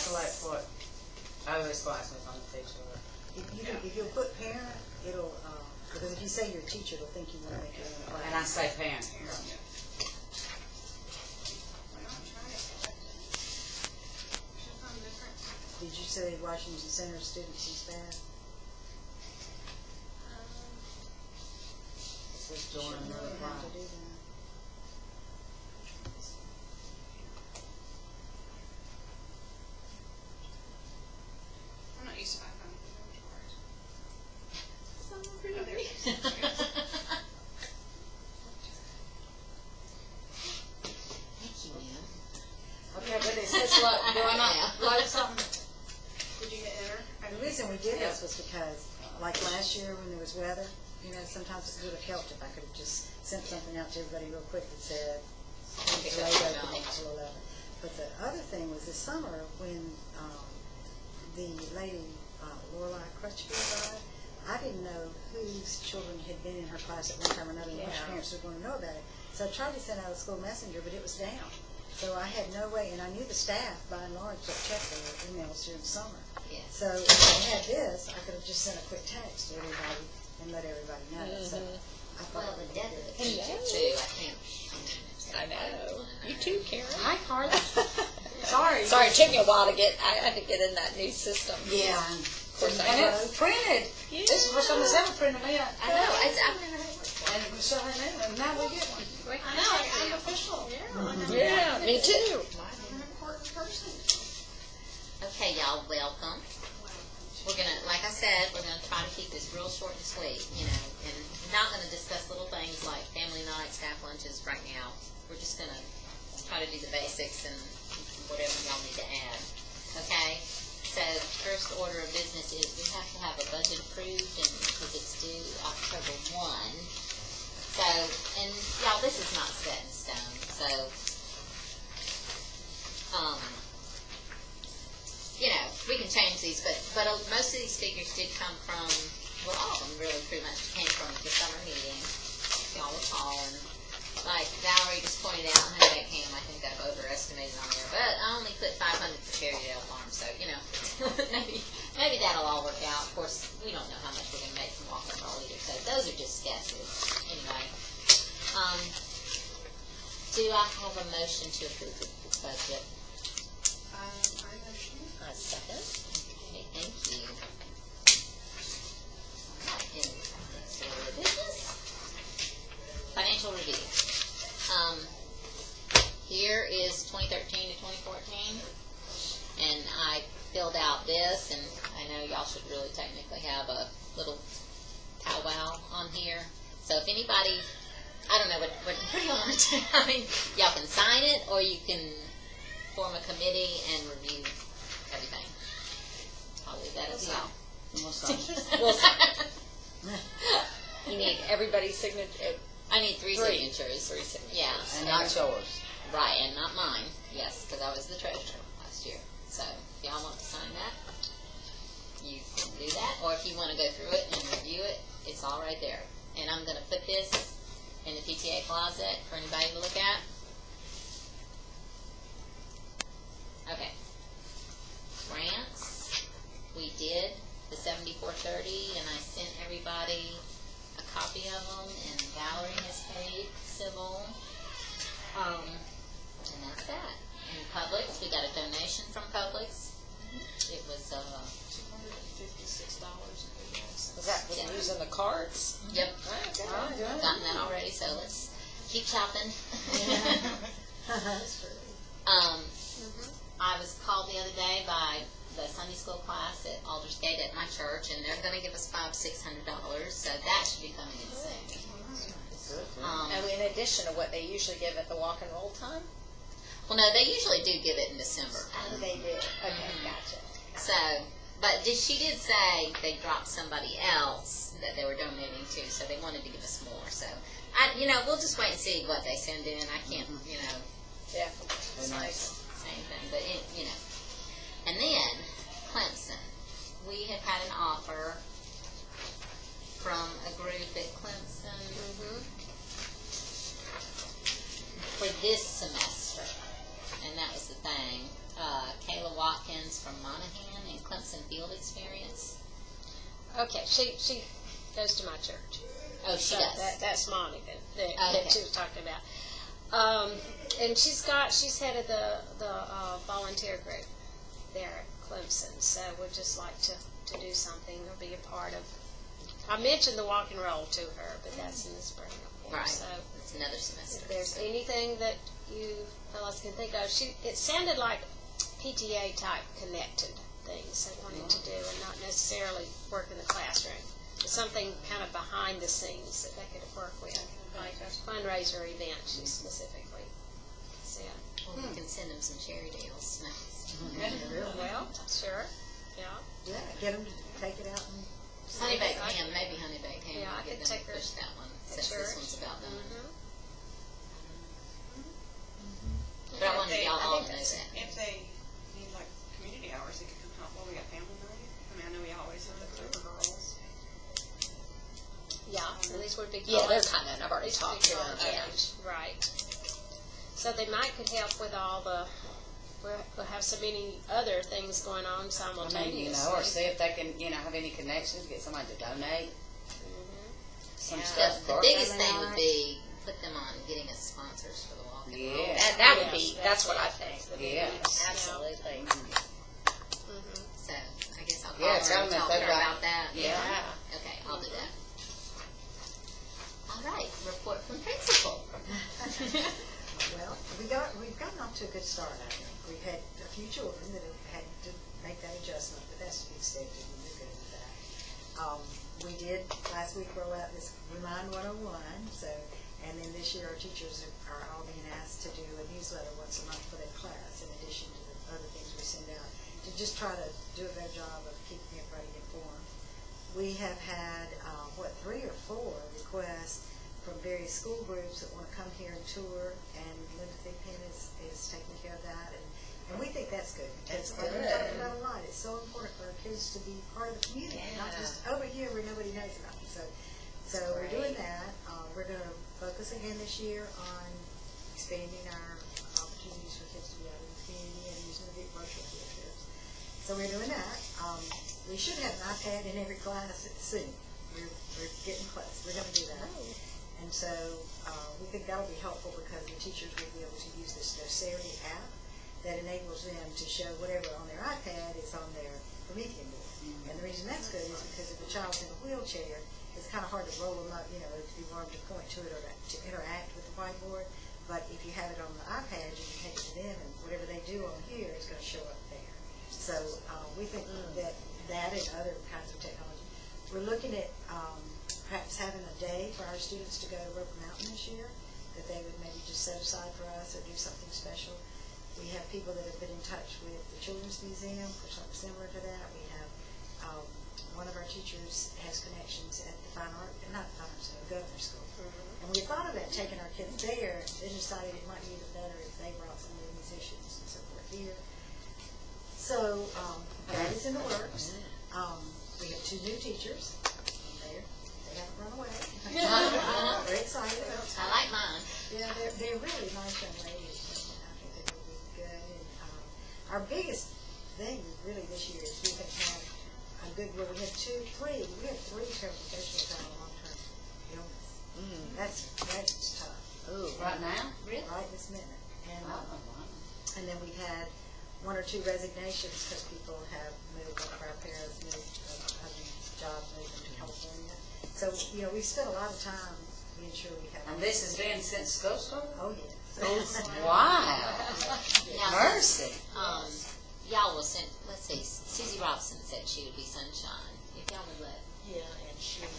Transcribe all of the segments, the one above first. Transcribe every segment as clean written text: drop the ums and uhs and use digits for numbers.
select what this class is on the teacher. If you'll put parent, it'll, because if you say you're a teacher, it'll think you want to make your own class. And I say parent here. Did you say Washington Center students and staff? Just join another class. To do that. I'm not used to my phone. Okay, but it says what? Do I not write something? Did you hit enter? The reason we did this was because, like last year when there was weather, you know, sometimes it would have helped if I could have just sent something out to everybody real quick that said, delayed opening until 11. But the other thing was this summer when the lady, Lorelei Crutchfield, died, I didn't know whose children had been in her class at one time or another, and which parents were going to know about it. So I tried to send out a school messenger, but it was down. So I had no way, and I knew the staff, by and large, that checked their emails during the summer. Yes. So if I had this, I could have just sent a quick text to everybody and let everybody know. So I thought Well, the it death would of be the good. teacher, too, I can't. I know. You too, Karen. Hi, Carla. Sorry. Sorry, it took me a while to get, I had to get in that new system. Yeah. Of course And I it's printed. Yeah. This is the first time it's ever printed me. I know, I've never heard of And we still have it, and now we get one. I know, I'm official. Yeah, me too. I'm an important person. Okay, y'all, welcome. We're gonna, like I said, we're gonna try to keep this real short and sweet, you know, and not gonna discuss little things like family night, staff lunches right now. We're just gonna try to do the basics and whatever y'all need to add. Okay? So, first order of business is we have to have a budget approved, and because it's due October 1. So, and y'all, this is not set in stone. So, you know, we can change these, but most of these figures did come from, well, all of them really pretty much came from the summer meeting, if y'all recall. And like Valerie just pointed out, 108 ham, I think I've overestimated on there, but I only put 500 for Cherrydale Farm, so, you know, maybe that'll all work out. Of course, we don't know how much we're going to make from Walk and Roll either, so those are just guesses. Anyway, do I have a motion to approve the budget? I motion. A second. Okay, thank you. Alright, and next order of business. Financial review. Here is 2013 to 2014, and I filled out this, and I know y'all should really technically have a little powwow on here. So if anybody, I don't know what do you want to do? I mean, y'all can sign it, or you can form a committee and review everything. I'll leave that as y'all. We'll sign. We'll sign. You need everybody's signature. I need three signatures. Three signatures. Yeah. And not yours. Right, and not mine. Yes, because I was the treasurer last year. So if y'all want to sign that, you can do that. Or if you want to go through it and review it, it's all right there. And I'm going to put this in the PTA closet for anybody to look at. Okay. Grants. We did the 7430, and I sent everybody a copy of them, and Valerie has paid civil. And that's that. And Publix, we got a donation from Publix. It was $256. Was that with using the cards? yep, Oh, good. gotten that already. So let's keep shopping. That's true. I was called the other day by the Sunday school class at Aldersgate at my church, and they're going to give us $500–600. So that should be coming in soon. And in addition to what they usually give at the walk and roll time? Well, no, they usually do give it in December. Oh, they do. Okay, gotcha. So, but she did say they dropped somebody else that they were donating to, so they wanted to give us more. So, we'll just wait and see what they send in. I can't, Yeah, it's nice. say anything, but And then Clemson, we have had an offer from a group at Clemson for this semester, and that was the thing. Kayla Watkins friends from Monahan and Clemson field experience. Okay, she goes to my church. Oh, she So does. that's Monica that Okay. she was talking about. And she's headed the volunteer group there at Clemson. So we'd just like to do something or be a part of. I mentioned the walk and roll to her, but that's in the spring, of course. Right. So It's another semester. if there's anything that you fellas can think of, it sounded like PTA type connected things they wanted to do, and not necessarily work in the classroom. It's something kind of behind the scenes that they could work with, like a fundraiser event. She specifically said. Well, we can send them some cherry deals. No. Well, sure, yeah. Yeah, get them to take it out and. Honey baked ham, maybe honey baked ham. Yeah, I Get could them take to her push that one to since church. this one's about them. Mm-hmm. But I wanted y'all all to know If that. they need like community hours, they could come help while we got family night. I mean, I know we always have it for girls. Yeah, and these would be. Yeah, they're college- kind of, I've already talked to them. college age, right. So they could help with all the. We'll have so many other things going on I simultaneously. mean, or see if they can, have any connections, get somebody to donate some The, stuff. the for biggest family thing would night. be put them on getting us sponsors for the walk and roll. Yeah. That would Yes, be, that's what I think. Yeah. Absolutely. Mhm. So I guess I'll call Yeah, her tell and them if talk to they've her got- about that. Yeah. Okay, I'll do that. All right, report from principal. Well, we've gotten off to a good start, I think. We've had a few children that have had to make that adjustment, but that's to be expected, and we're good with that. We did last week roll out this Remind 101, and then this year our teachers are all being asked to do a newsletter once a month for their class, in addition to the other things we send out, to just try to do a better job of keeping everybody informed. We have had, 3 or 4 requests from various school groups that want to come here and tour, and Linda Thigpen is taking care of that, and we think that's good. Because like we talked about a lot, it's so important for our kids to be part of the community, not just over here where nobody knows about them. So we're doing that. We're going to focus again this year on expanding our opportunities for kids to be out in the community and using the big virtual field trips. So we're doing that. We should have an iPad in every class soon. We're getting close. We're going to do that. And so we think that'll be helpful because the teachers will be able to use this Doceri app that enables them to show whatever on their iPad is on their Promethean board. And the reason that's good is because if a child's in a wheelchair, it's kind of hard to roll them up, if you want them to point to it or to interact with the whiteboard. But if you have it on the iPad, you can take it to them, and whatever they do on here is going to show up there. So we think that and other kinds of technology. We're looking at perhaps having a day for our students to go to Roper Mountain this year, that they would maybe just set aside for us or do something special. We have people that have been in touch with the Children's Museum for something similar to that. We have one of our teachers has connections at the Governor's School. And we thought about taking our kids there, then decided it might be even better if they brought some of the musicians and so forth here. So that is in the works. We have 2 new teachers. They haven't run away. Very excited about it. I like mine. Yeah, they're really nice young ladies. I think they will be good. And our biggest thing really this year is we have had a good, we have 3 paraprofessionals out on long-term illness. That's tough. Ooh, right now? Really? Right this minute. Wow. And then we've had 1 or 2 resignations because people have moved, one of our parents moved, husband's job moved them to California. So, we've spent a lot of time being sure we have. And this has been since school started? Oh, yes. Wow. Now, Mercy. y'all will send, let's see, Susie Robson said she would be sunshine. If y'all would let. Yeah, and she sent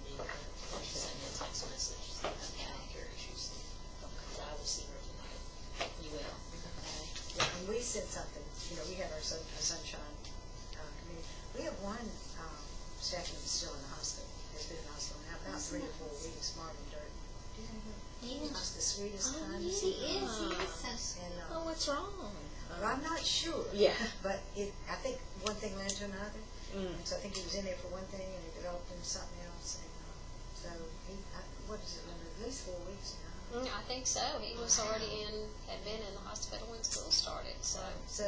me a text message. Okay. I will see her tonight. You will. Okay. Yeah, when we said something, we have our sunshine committee. We have one staff member still in the hospital. Has been in the hospital now about 3 or 4 weeks. Marvin Durden. Do you know him? He's just the sweetest, Oh, kindest. he is. He is so sweet. And, Oh, what's wrong? well, I'm not sure. Yeah. But I think one thing led to another. And so I think he was in there for one thing and it developed into something else. And so what is it? At least 4 weeks now. I think so. He was already had been in the hospital when school started, so. So,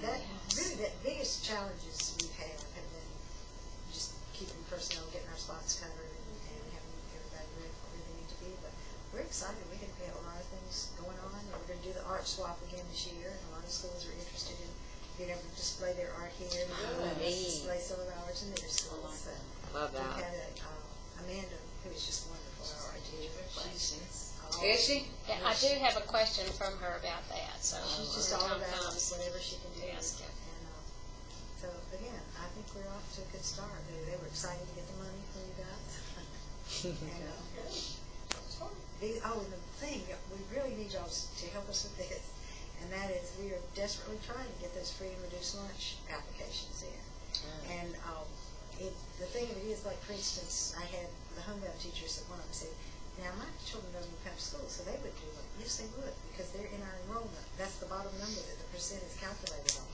that, really, the biggest challenges we've had have been just keeping personnel, getting our spots covered, and having everybody ready for where they need to be. But we're excited. We think we have a lot of things going on, and we're going to do the art swap again this year, and a lot of schools are interested in being able to display their art here, and display some of ours in their schools. So Love we that. had Amanda, who is just wonderful, our art teacher. Is she? Yeah, I do have a question from her about that, so. She's just when all the time about comes. whatever she can do. Yes, yeah. And so, again, I think we're off to a good start. They were excited to get the money from you guys. And, and the thing, we really need y'all to help us with this, and that is we are desperately trying to get those free and reduced lunch applications in. And the thing of it is, like, for instance, I had the homebound teachers that one of them said, now, my children don't even come to school, so they would do it. Yes, they would, because they're in our enrollment. That's the bottom number that the percent is calculated off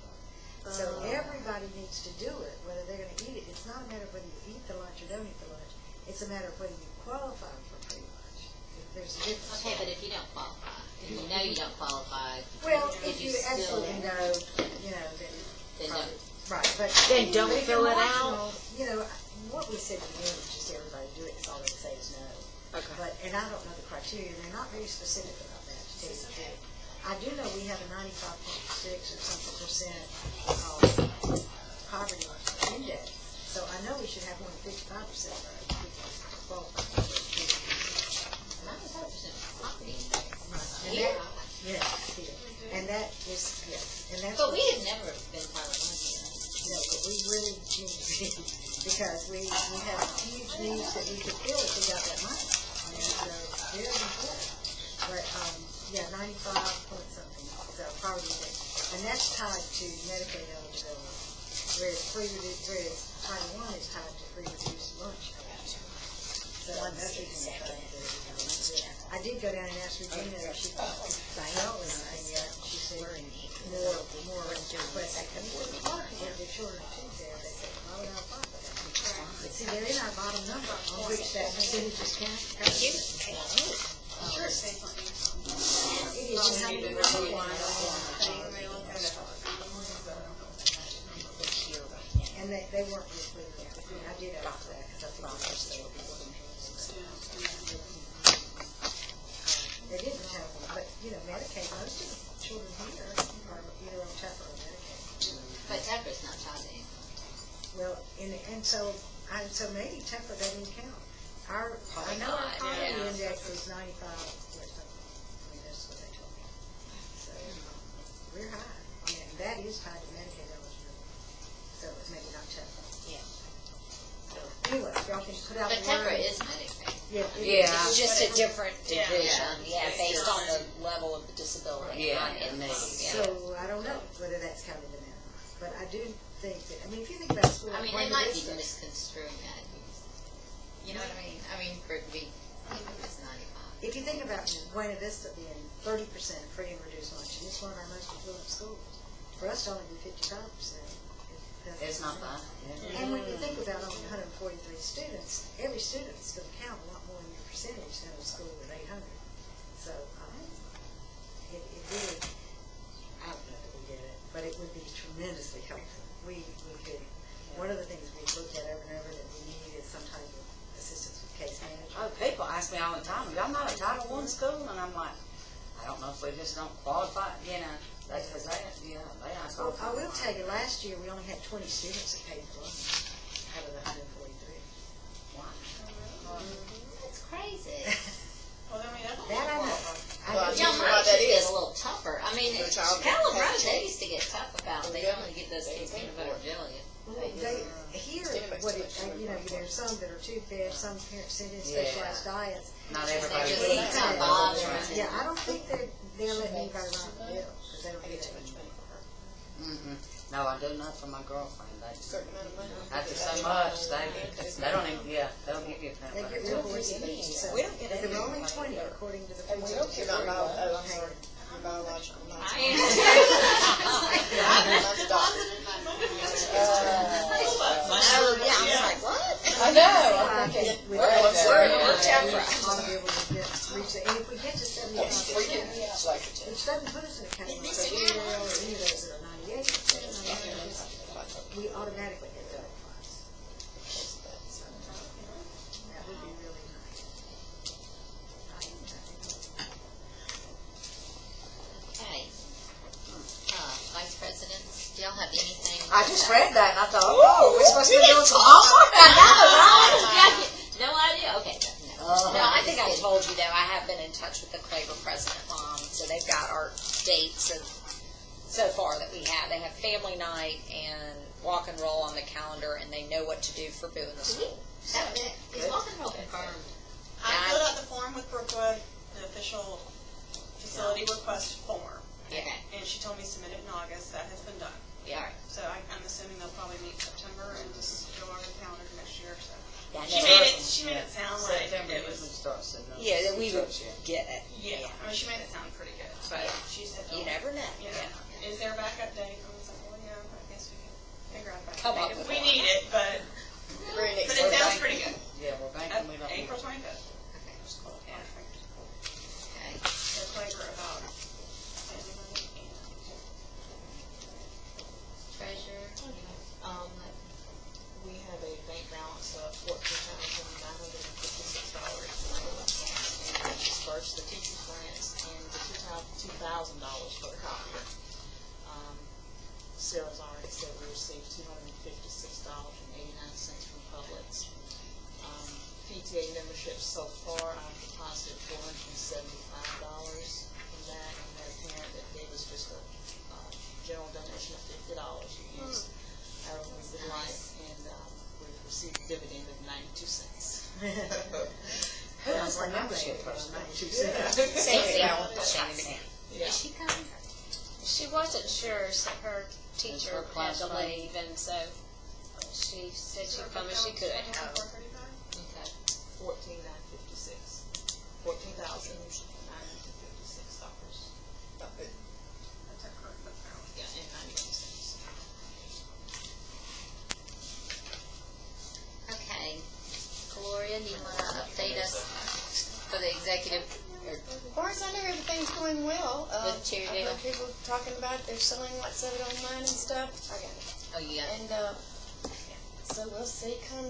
of. So everybody needs to do it, whether they're going to eat it. It's not a matter of whether you eat the lunch or don't eat the lunch. It's a matter of whether you qualify for free lunch. There's a difference. Okay, but if you don't qualify, if you know you don't qualify, Well, if if you still- absolutely know, then then probably, don't. right. But Then don't if fill you're it marginal, what we said to begin with, just everybody do it, because all they say is no. Okay. But, and I don't know the criteria, they're not very specific about that, to tell you the truth. I do know we have a 95.6 or something percent poverty index, so I know we should have more than 55% of our people qualify. 95% poverty. And that, yes, here. And that is, yes, and that's. But what- we have never been part of one. No, but we really need to be, because we have huge needs that we could fill if we got that money. I mean, it's very important. But, 95 point something is our poverty index. And that's tied to Medicaid eligibility. Whereas Title I is tied to free reduced lunch. So that's even I did go down and ask Regina if she thought Diane was saying yet. She said more requests. And a lot of people have their children at two there. They say, why would I apply for that? But see, they're in our bottom number on which that percentage is counted. Sure, say something. It is just how many people are and they weren't real clear. I did ask that because I think it's just they didn't tell me, but Medicaid, most of the children here are either on TAPA or Medicaid. But TAPA's not child income. Well, so maybe TAPA doesn't count. I know our not, poverty yeah. index is 95 or something. I mean, that's what they told me. So we're high. I mean, that is tied to Medicaid eligibility. So it's maybe not TAPA. Yeah. So anyway, y'all can put out But the TAPA word. is Medicaid. Yeah. It's just a different division, based on the level of the disability. Yeah, Not and income, they- yeah. So I don't know whether that's counted in that or not. But I do think that, I mean, if you think about school, I mean, like they might be Buena Vista, misconstruing that. You know what I mean? I mean, for it to be, it's 95. if you think about Buena Vista being 30% free and reduced lunch, and it's one of our most affluent schools, for us to only be 55%. It's not bad. And when you think about only 143 students, every student is going to count a lot more in your percentage than a school with 800. So it really, I don't know that we get it, but it would be tremendously helpful. We could, one of the things we've looked at over and over that we need is some type of assistance with case management. Oh, people ask me all the time, y'all not a Title I school? And I'm like, I don't know if we just don't qualify, because they ask all the I time. will tell you, last year we only had 20 students that paid for lunch out of the 143. Wow. That's crazy. Well, I mean, that's. That I know. Well, I Y'all do- might should get a little tougher. I mean, The child Pella Road, protection. they used to get tough about, they only give those kids peanut butter and jelly. Here, there's some that are tube-fed, some parents send in Yeah. specialized diets. Not They everybody. just would eat eat some that. bothering. Yeah, I don't think they're letting anybody run the bill, because they don't get too much money for her. No, I do not for my girlfriend. Certain amount of money. After so much, they don't even, they'll give you a They peanut get butter. real busy, so. We don't get There were any. only 20 according to the. And we don't get food our safety board. I'm sorry, your biological. not- I That's adopted. Oh, yeah, I was like, what? I know, I'm thinking, With we're that, TEPRA. we ought to be able to reach it. And if we We can select it. Which doesn't put us in a category of zero or any of those that are 98, we automatically get double price. That would be really nice. Okay. Vice President, do y'all have anything? I just read that and I thought, oh, we're supposed to be doing some homework. No idea, okay. No, I think I told you though, I have been in touch with the Claver president, so they've got our dates of, so far that we have. They have family night and walk and roll on the calendar, and they know what to do for Boo in the school. Is walk and roll confirmed? I filled out the form with Brookwood, the official facility request form. Okay. And she told me submit it in August. That has been done. Yeah. So I'm assuming they'll probably meet September and just go over the calendar for next year. So Yeah, she made it sound like September, it we can was. start sending out Yeah, that we would instructions. get it. Yeah. I mean, she made it sound pretty good, but she said, You never know. Yeah. Is there a backup date? I was like, well, yeah, I guess we can figure out a Come backup up date if with we one. need it, but Very it sounds pretty good. Yeah, we're banking, we don't. April 25th. Okay. Just call it perfect. Okay. So Claver about family night and Treasurer? We have a bank balance of $14,956. And we dispersed the teacher grants and the $2,000 for the copier. Sarah's already said we received $256.89 from Publix. PTA membership so far, I've deposited $475 from that, and that parent that gave us just a general donation of $50. You use however we would like, and we've received a dividend of 92 cents. Who has the membership person? 92 cents. Sandy, I want to Sandy. Yeah. Is she coming? She wasn't sure, so her teacher her had to classmate. leave, and so she said she'd come if she could. Okay. $14,956. $14,956. that's our current book balance. Yeah, and 91 cents. Okay. Gloria, do you want to update us for the executive? As far as I know, everything's going well. With cheerleading? I've heard people talking about it. They're selling like 7 online and stuff. I got it. Oh, you got it. And so we'll see. Come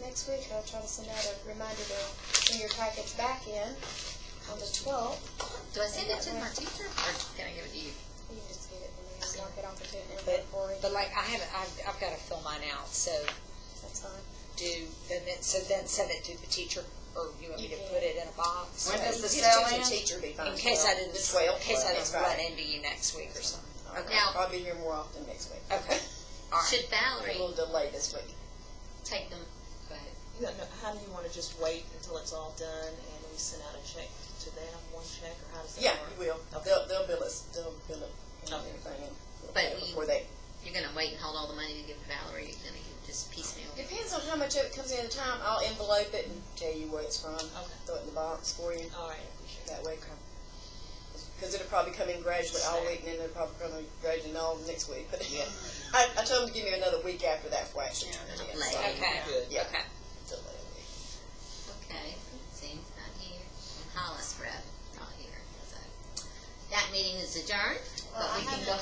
next week, I'll try to send out a reminder to bring your package back in on the 12th. Do I send it to my teacher, or can I give it to you? You can just get it and then just knock it off into an envelope for you. But like, I've got to fill mine out, so That's fine. then send it to the teacher, or you want me to put it in a box? When does the Just sale choose a end? teacher be fine. In case I didn't, The 12th. in case I That's didn't right. run into you next week or something. Okay. Now- I'll be here more often next week. Okay. All right. Should A Valerie little delay this week. take them? Go ahead. No, how do you want to just wait until it's all done and we send out a check to them, one check, or how does that Yeah, work? you will. Okay. They'll bill us. They'll bill it and Okay. everything But before they. You're going to wait and hold all the money to give to Valerie? You're going to just piecemeal? Depends on how much of it comes in at a time. I'll envelope it and tell you where it's from. Okay. Throw it in the box for you. All right, I appreciate That way, because it'll probably come in gradually all week, and then it'll probably come in gradually all next week. But I told them to give me another week after that for actually turning it in. So, Okay. Good. yeah. Okay. Delay a week. Okay, seems not here. And Hollis rep, not here. So that meeting is adjourned, but we can go.